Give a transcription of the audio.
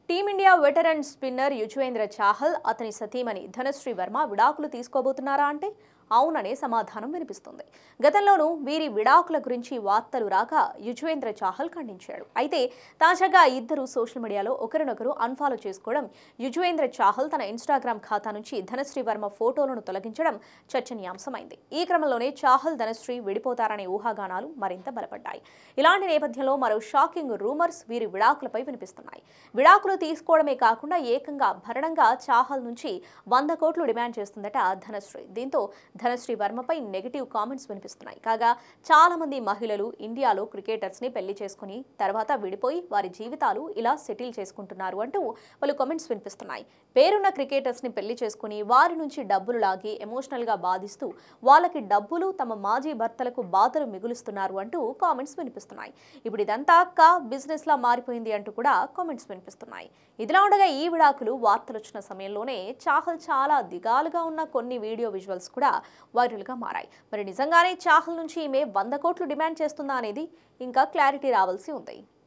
Team India veteran spinner Yuzvendra Chahal అతని సతీమణి ధనశ్రీ వర్మ విడాకులు తీసుకోబోతున్నారా అంటే అవుననే సమాధానం వినిపిస్తుంది. గతంలోనూ వీరి విడాకుల గురించి వార్తలు రాగా యుజ్వేంద్ర చాహల్ ఖండించాడు. అయితే తాజాగా ఇద్దరు సోషల్ మీడియాలో ఒకరినొకరు అన్ఫాలో చేసుకోవడం, యుజ్వేంద్ర చాహల్ తన ఇన్స్టాగ్రామ్ ఖాతా నుంచి ధనశ్రీ వర్మ ఫోటోలను తొలగించడం చర్చనీయాంశమైంది. ఈ క్రమంలోనే చాహల్ ధనశ్రీ విడిపోతారనే ఊహాగానాలు మరింత బలపడ్డాయి. ఇలాంటి నేపథ్యంలో మరో షాకింగ్ రూమర్స్ వీరి విడాకులపై వినిపిస్తున్నాయి. విడాకులు తీసుకోవడమే కాకుండా ఏకంగా భరణంగా చాహల్ నుంచి 100 కోట్లు డిమాండ్ చేస్తుందట ధనశ్రీ. దీంతో ధనశ్రీ వర్మపై నెగిటివ్ కామెంట్స్ వినిపిస్తున్నాయి. కాగా చాలా మంది మహిళలు ఇండియాలో క్రికెటర్స్ ని పెళ్లి చేసుకుని తర్వాత విడిపోయి వారి జీవితాలు ఇలా సెటిల్ చేసుకుంటున్నారు అంటూ పలు కామెంట్స్ వినిపిస్తున్నాయి. పేరున్న క్రికెటర్స్ ని పెళ్లి చేసుకుని వారి నుంచి డబ్బులు లాగి ఎమోషనల్ గా బాధిస్తూ వాళ్ళకి డబ్బులు తమ మాజీ భర్తలకు బాధలు మిగులుస్తున్నారు అంటూ కామెంట్స్ వినిపిస్తున్నాయి. ఇప్పుడు ఇదంతా బిజినెస్ లా మారిపోయింది అంటూ కూడా కామెంట్స్ వినిపిస్తున్నాయి. ఇదిలా ఉండగా ఈ విడాకులు వార్తలు వచ్చిన సమయంలోనే చాహల్ చాలా దిగాలుగా ఉన్న కొన్ని వీడియో విజువల్స్ కూడా వైరల్గా మారాయి. మరి నిజంగానే చాహల్ నుంచి ఈమె 100 కోట్లు డిమాండ్ చేస్తుందా అనేది ఇంకా క్లారిటీ రావాల్సి ఉంది.